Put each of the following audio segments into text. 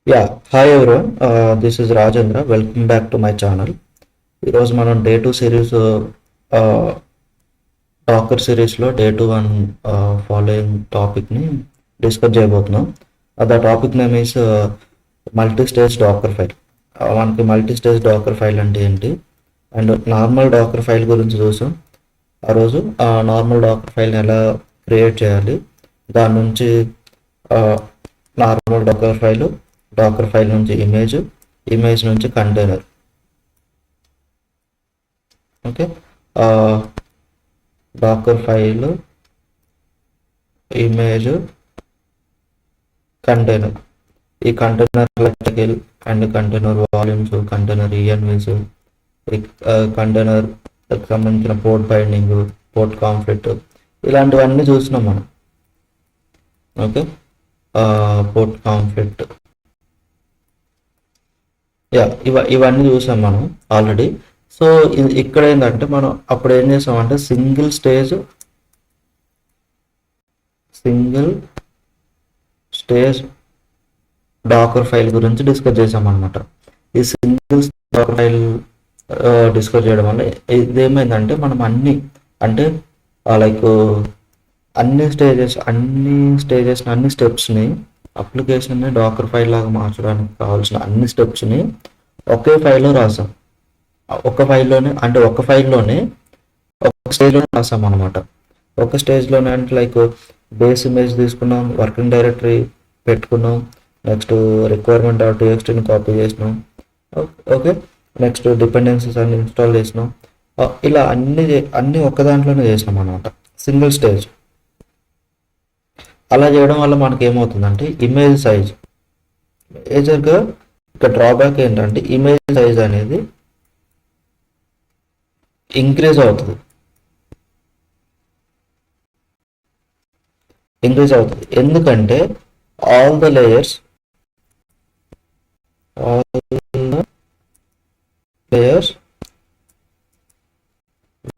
Hi everyone. This is Rajendra. Welcome back to my channel. ఈరోజు మనం day 2 series docker సిరీస్లో day 2 one following టాపిక్ని discuss చేయబోతున్నాం. The topic name is multi stage docker file. మనకి multi stage docker file అంటే ఏంటి and normal docker file గురించి చూసాం ఆ రోజు. నార్మల్ డాకర్ ఫైల్ని ఎలా క్రియేట్ చేయాలి, దాని నుంచి నార్మల్ డాకర్ ఫైల్ నుంచి ఇమేజ్ నుంచి container. Okay, docker file, image, container. ఈ container electrical and container volumes, container ENVs, container సంబంధించిన పోర్ట్ బైండింగ్, పోర్ట్ కాన్ఫ్లిక్ట్, ఇలాంటివన్నీ చూసినాం మనం. ఓకే, పోర్ట్ కాన్ఫ్లిక్ట్, ఇవన్నీ చూసాం మనం ఆల్రెడీ. సో ఇక్కడ ఏంటంటే మనం అప్పుడు ఏం చేసామంటే సింగిల్ స్టేజ్ డాకర్ ఫైల్ గురించి డిస్కస్ చేసాం అనమాట. ఈ సింగిల్ డాకర్ ఫైల్ డిస్కస్ చేయడం వల్ల ఇదేమైందంటే మనం అన్ని అన్ని స్టెప్స్ని అప్లికేషన్ని డాకర్ ఫైల్ లాగా మార్చడానికి కావాల్సిన అన్ని స్టెప్స్ని ఒకే ఫైల్లో రాసాం. ఒక ఫైల్లోనే ఒక స్టేజ్లోనే రాసాం అనమాట. ఒక స్టేజ్లోనే అంటే బేస్ ఇమేజ్ తీసుకున్నాం, వర్కింగ్ డైరెక్టరీ పెట్టుకున్నాం, నెక్స్ట్ requirement.txt కాపీ చేసినాం. ఓకే, నెక్స్ట్ డిపెండెన్సీస్ అన్ని ఇన్స్టాల్ చేసినాం. ఇలా అన్ని ఒక్క దాంట్లోనే చేసినాం అనమాట, సింగిల్ స్టేజ్. అలా చేయడం వల్ల మనకి ఏమవుతుందంటే ఇమేజ్ సైజ్ మేజర్గా ఇక్కడ డ్రాబ్యాక్ ఏంటంటే ఇమేజ్ సైజ్ అనేది ఇంక్రీజ్ అవుతుంది. ఎందుకంటే all the layers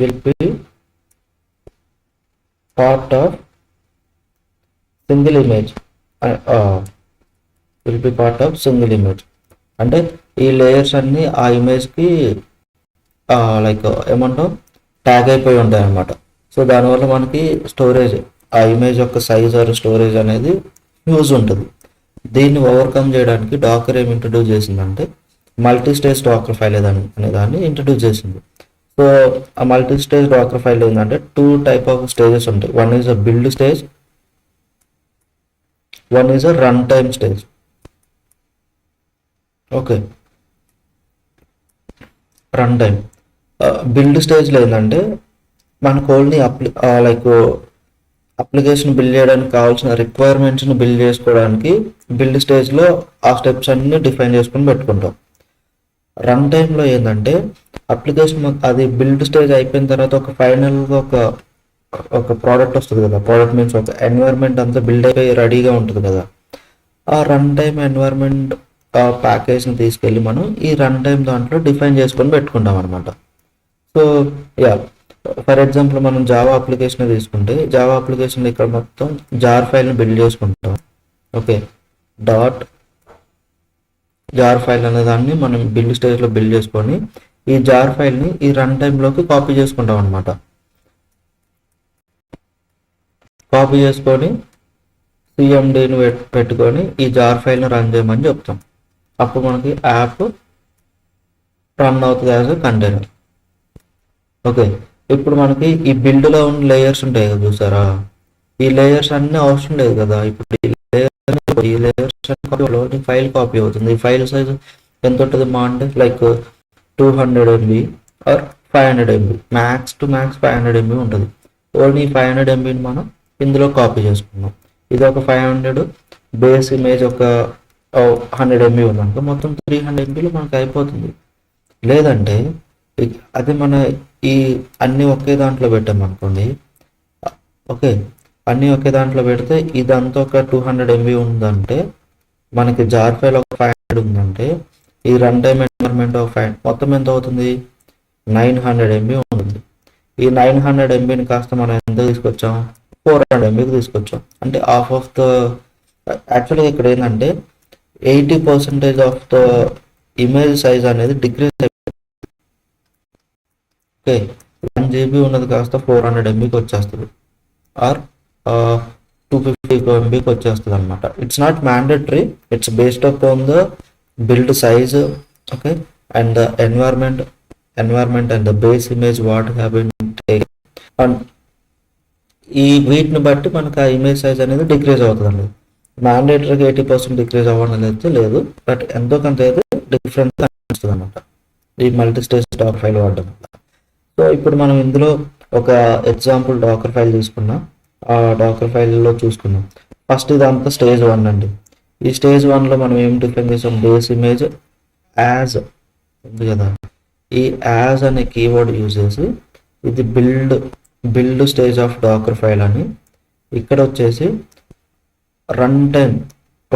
will be part of single image. అంటే ఈ లేయర్స్ అన్ని ఆ ఇమేజ్కి ఏమంటాం ట్యాగ్ అయిపోయి ఉంటాయి అన్నమాట. సో దానివల్ల మనకి స్టోరేజ్, ఆ ఇమేజ్ యొక్క సైజ్ ఆర్ స్టోరేజ్ అనేది యూజ్ ఉంటుంది. దీన్ని ఓవర్కమ్ చేయడానికి డాకర్ ఏమి ఇంట్రడ్యూస్ చేసిందంటే మల్టీ స్టేజ్ డాకర్ ఫైల్ అనే దాన్ని ఇంట్రడ్యూస్ చేసింది. సో ఆ మల్టీ స్టేజ్ డాకర్ ఫైల్ ఏంటంటే 2 టైప్ ఆఫ్ స్టేజెస్ ఉంటాయి. One is a build stage, one is a run time stage. Okay, run time build స్టేజ్లో ఏంటంటే మన కోడ్ని అప్లికేషన్ బిల్డ్ చేయడానికి కావాల్సిన రిక్వైర్మెంట్స్ని బిల్డ్ చేసుకోవడానికి బిల్డ్ స్టేజ్లో ఆ స్టెప్స్ అన్ని డిఫైన్ చేసుకొని పెట్టుకుంటాం. రన్ టైంలో ఏంటంటే అప్లికేషన్ అది బిల్డ్ స్టేజ్ అయిపోయిన తర్వాత ఒక ఫైనల్గా ఒక ప్రోడక్ట్ వస్తుంది కదా. ప్రోడక్ట్ మీన్స్ ఒక ఎన్వైర్న్మెంట్ అంతా బిల్డ్ అయిపోయి రెడీగా ఉంటుంది కదా. ఆ రన్ టైమ్ ఎన్వైర్న్మెంట్ ప్యాకేజ్ని తీసుకెళ్ళి మనం ఈ రన్ టైమ్ దాంట్లో డిఫైన్ చేసుకొని పెట్టుకుంటాం అనమాట. సో ఫర్ ఎగ్జాంపుల్ మనం జావా అప్లికేషన్ తీసుకుంటే జావా అప్లికేషన్లో ఇక్కడ మొత్తం జార్ ఫైల్ని బిల్డ్ చేసుకుంటాం. ఓకే, జార్ ఫైల్ అనే దాన్ని మనం బిల్డ్ స్టేజ్లో బిల్డ్ చేసుకొని ఈ జార్ ఫైల్ని ఈ రన్ టైంలోకి కాపీ చేసుకుంటాం అనమాట. కాపీ చేసుకొని సిఎండిని పెట్టుకొని ఈ జార్ ఫైల్ని రన్ చేయమని చెప్తాం. అప్పుడు మనకి యాప్ రన్ అవుతుంది యాజ్ ఎ కంటైనర్. ఓకే, ఇప్పుడు మనకి ఈ బిల్డ్లో ఉన్న లేయర్స్ ఉంటాయి కదా, చూసారా? ఈ లేయర్స్ అన్నీ అవసరం లేదు కదా. ఇప్పుడు ఈ లేయర్స్ ఫైల్ కాపీ అవుతుంది. ఈ ఫైల్ సైజ్ ఎంత ఉంటుంది మా అంటే 200 MB or 500 MB, max to max 500 MB ఉంటుంది. ఓన్లీ 500 MBని మనం ఇందులో కాపీ చేసుకున్నాం. ఇది ఒక 500, బేస్ ఇమేజ్ ఒక 100 MB ఉందనుకో, మొత్తం 300 MBలో మనకు అయిపోతుంది. లేదంటే అది మన ఈ అన్నీ ఒకే దాంట్లో పెట్టామనుకోండి. ఓకే, అన్నీ ఒకే దాంట్లో పెడితే ఇదంతా ఒక 200 MB ఉందంటే, మనకి జార్ ఫైల్ ఒక 500 ఉందంటే, ఈ రన్ టైమ్ ఎన్వైర్న్మెంట్ ఒక 500, మొత్తం ఎంత అవుతుంది? 900 MB ఉంటుంది. ఈ 900 MBని కాస్త మనం ఎంత తీసుకొచ్చాం? 400 MBకి తీసుకొచ్చాం. అంటే హాఫ్ ఆఫ్ ద యాక్చువల్గా ఇక్కడ ఏంటంటే 80% ఆఫ్ ద ఇమేజ్ సైజ్ అనేది డిక్రీజ్ అయిపోయింది. ఓకే, 1 GB ఉన్నది కాస్త 400 MBకి వచ్చేస్తుంది, ఆర్ 250 MBకి వచ్చేస్తుంది అనమాట. It's not mandatory, it's based up on the build size, okay, and the environment and the base image what have been taken, and ఈ వీటిని బట్టి మనకు ఆ ఇమేజ్ సైజ్ అనేది డిక్రీజ్ అవుతుందండి. మ్యాండేటరీగా 80% డిక్రీజ్ అవ్వడం అయితే లేదు, బట్ ఎంతో కొంత అయితే డిఫరెన్స్ అనిపిస్తుంది అనమాట ఈ మల్టీ స్టేజ్ డాకర్ ఫైల్ వాడడం వల్ల. సో ఇప్పుడు మనం ఇందులో ఒక ఎగ్జాంపుల్ డాకర్ ఫైల్ తీసుకున్నాం. ఆ డాకర్ ఫైల్లో చూసుకున్నాం. ఫస్ట్ ఇదంతా స్టేజ్ 1 అండి. ఈ స్టేజ్ 1లో మనం ఏం డిఫైన్ చేసాం, బేస్ ఇమేజ్ యాజ్ ఉంది కదా, ఈ యాజ్ అనే కీవర్డ్ యూజ్ చేసి ఇది build stage of docker file అని, ఇక్కడ వచ్చేసి run time,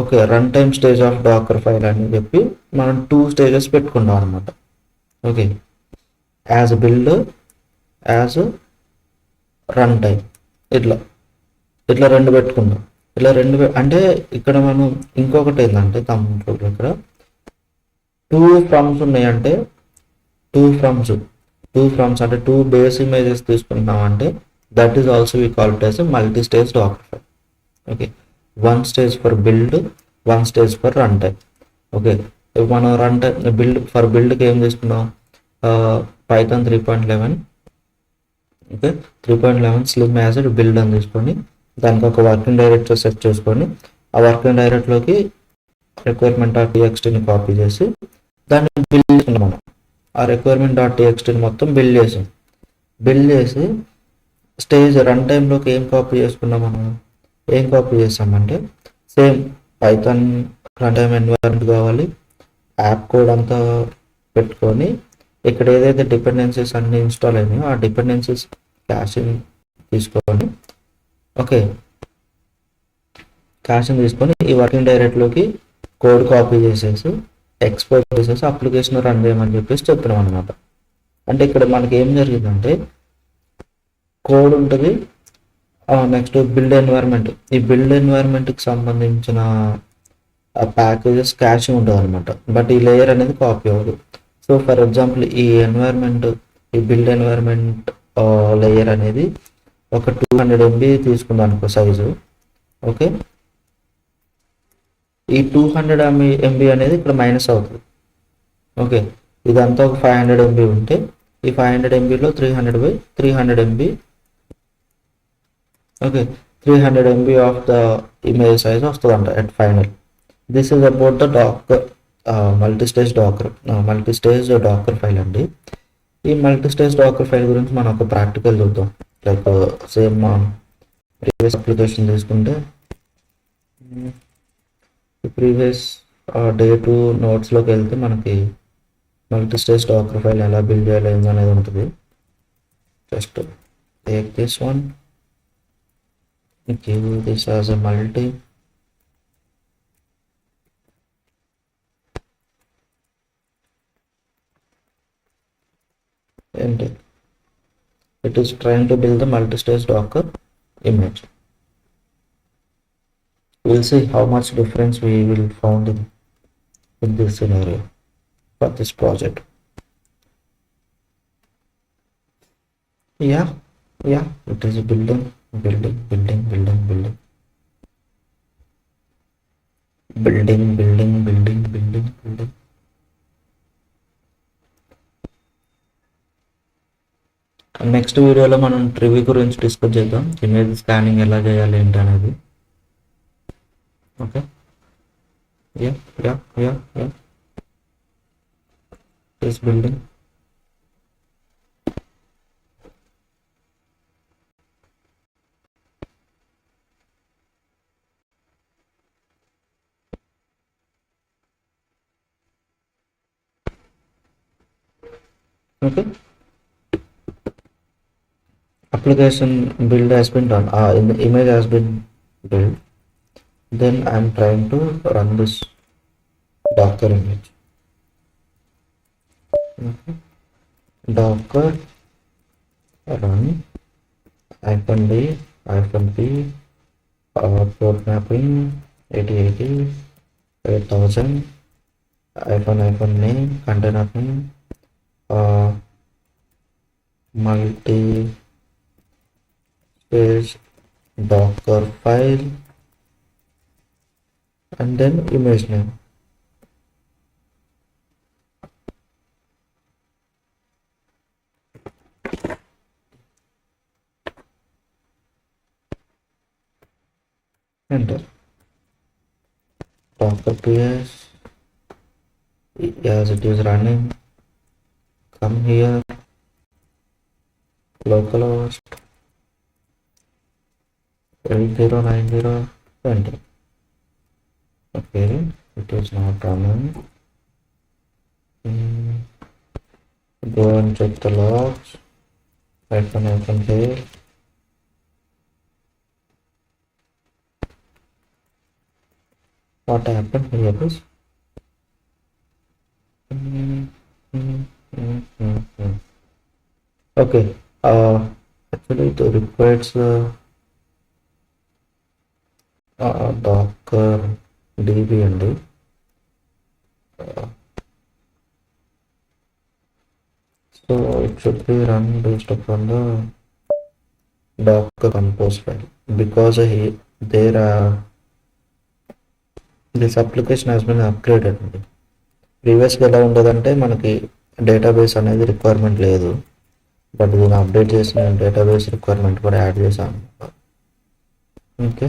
okay, run time stage of docker file అని చెప్పి మనం 2 స్టేజెస్ పెట్టుకున్నాం అనమాట. Okay, as build, as run time, ఇట్లా 2 పెట్టుకుందాం. ఇలా 2 అంటే ఇక్కడ మనం ఇంకొకటి ఏంటంటే తమ్ముడు ఇక్కడ 2 ఫ్రమ్స్ ఉన్నాయంటే 2 ఫ్రమ్స్ అంటే 2 బేస్ ఇమేజెస్ తీసుకుంటున్నాం అంటే that is also we call it as multi stage docker file. Okay, 1 stage for build, 1 stage for run time. Okay, మనం రన్ టైం బిల్డ్కి ఏం తీసుకున్నాం, Python 3.11, okay, 3.11 slim acid build అని తీసుకొని దానికి ఒక వర్కింగ్ డైరెక్టరీ సెట్ చేసుకొని ఆ వర్కింగ్ డైరెక్టరీలోకి requirement.txtని కాపీ చేసి దాన్ని బిల్డ్ చేసుకున్నాం. మనం ఆ requirement.txtని మొత్తం బిల్డ్ చేసి స్టేజ్ రన్ టైంలోకి ఏం కాపీ చేసుకున్నాం, మనం ఏం కాపీ చేసామంటే same Python run time environment కావాలి, యాప్ కోడ్ అంతా పెట్టుకొని ఇక్కడ ఏదైతే డిపెండెన్సీస్ అన్ని ఇన్స్టాల్ అయినాయో ఆ డిపెండెన్సీస్ క్యాషింగ్ తీసుకొని, ఓకే, క్యాషింగ్ తీసుకొని ఈ వర్కింగ్ డైరెక్టరీలోకి కోడ్ కాపీ చేసేసి ఎక్స్పోర్ట్ చేసేసి అప్లికేషన్ రన్ చేయమని చెప్పేసి చెప్పినాం అనమాట. అంటే ఇక్కడ మనకి ఏం జరిగిందంటే కోడ్ ఉంటుంది, నెక్స్ట్ బిల్డ్ ఎన్వైర్న్మెంట్, ఈ బిల్డ్ ఎన్వైర్న్మెంట్కి సంబంధించిన ప్యాకేజెస్ క్యాషింగ్ ఉంటుంది అనమాట, బట్ ఈ లేయర్ అనేది కాపీ అవ్వదు. సో ఫర్ ఎగ్జాంపుల్ ఈ బిల్డ్ ఎన్వైర్న్మెంట్ లేయర్ అనేది ఒక 200 MB తీసుకుందాం అనుకో సైజు. ఓకే, ఈ 200 MB అనేది ఇక్కడ మైనస్ అవుతుంది. ఓకే, ఇదంతా ఒక 500 MB ఉంటే ఈ 500 MBలో 300 MB, okay, 300 MB of the image size వస్తుంది అంట at final. This is about the docker multi stage docker file అండి. ఈ మల్టీ స్టేజ్ డాకర్ ఫైల్ గురించి మనం ఒక ప్రాక్టికల్ చూద్దాం. లైక్ సేమ్ ప్రీవియస్ అప్లికేషన్ తీసుకుంటే ప్రీవియస్ డే 2 నోట్స్లోకి వెళ్తే మనకి మల్టీ స్టేజ్ డాకర్ ఫైల్ ఎలా బిల్డ్ చేయాలి అనేది ఉంటుంది. Just take this one, give this as a multi, and it is trying to build the multi-stage Docker image. We'll see how much difference we will found in this scenario for this project. Yeah, it is a building. Next వీడియోలో మనం ట్రివీ గురించి discuss చేద్దాం, image scanning ఎలా చేయాలి ఏంటి అనేది. Okay, this building. Okay, application build has been done, the image has been built. Then I am trying to run this Docker image. Okay, Docker run -d -p port mapping 8080 8000 iPhone name, container name, multi stage docker file, and then image name. Enter. Docker ps, as it is running. Come here, localhost 8090, enter. Okay, it is not running. Go and check the logs. iPhone here. What happened here is okay, actually it requires docker db and so it should be run based upon the docker compose file, because this application has been upgraded. ప్రీవియస్గా ఎలా ఉండదంటే మనకి database అనేది requirement లేదు, but దీన్ని update చేసి నేను database requirement కూడా యాడ్ చేశాను. ఓకే,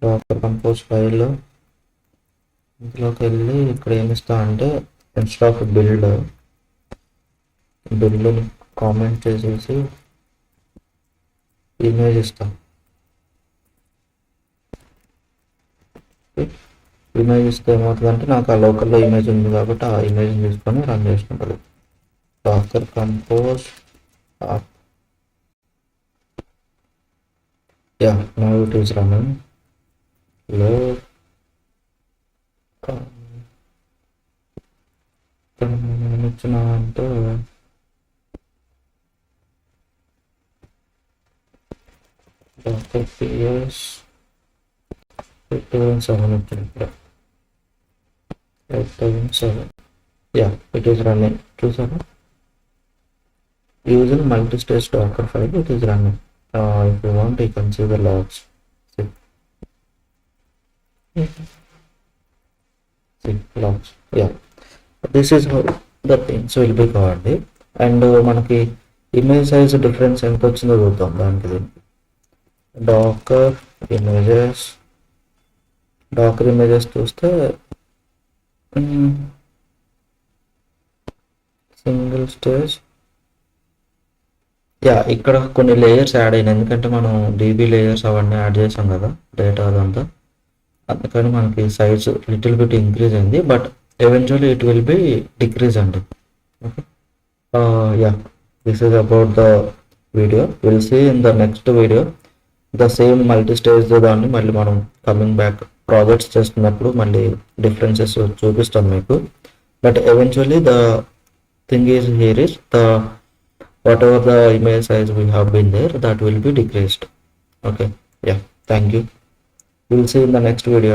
డాకర్ కంపోజ్ ఫైల్లో ఇందులోకి వెళ్ళి ఇక్కడ ఏమిస్తా అంటే ఇన్స్టెడ్ ఆఫ్ బిల్డ్ని కామెంట్ చేసేసి ఇమేజ్ ఇస్తాం. ఇమేజ్ ఇస్తే ఏమవుతుందంటే నాకు ఆ లోకల్లో ఇమేజ్ ఉంది కాబట్టి ఆ ఇమేజ్ తీసుకొని రన్ చేసుకుంటుంది. Docker compose yeah, now it is running. నేను ఇచ్చిన అంటే డాకర్ పిఎస్ 8007 వచ్చింది ఇక్కడ. 8007, యా, ఇట్ ఈస్ రన్నింగ్. చూసారా, using multi-stage docker file it is running. If you want you can see the logs. See logs. Yeah, this is how the things will be covered. And మనకి image size difference ఎంత వచ్చిందో చూద్దాం. దానికి Dakar images చూస్తే single stage, yeah, ఇక్కడ కొన్ని layers add అయినాయి, ఎందుకంటే మనం డీబీ లేయర్స్ అవన్నీ యాడ్ చేసాం కదా డేటా అదంతా, అందుకని మనకి సైజ్ లిటిల్ బిట్ ఇంక్రీజ్ అయింది, but eventually it will be decrease అండి. Okay, yeah, this is about the video. Will see in the next video the same multi stage దాన్ని మళ్ళీ మనం కమింగ్ బ్యాక్ ప్రాజెక్ట్స్ చేస్తున్నప్పుడు మళ్ళీ డిఫరెన్సెస్ చూపిస్తాను మీకు. But eventually the thing is here is the whatever the image size we have been there, that will be decreased. Okay, yeah, thank you. We'll see in the next video.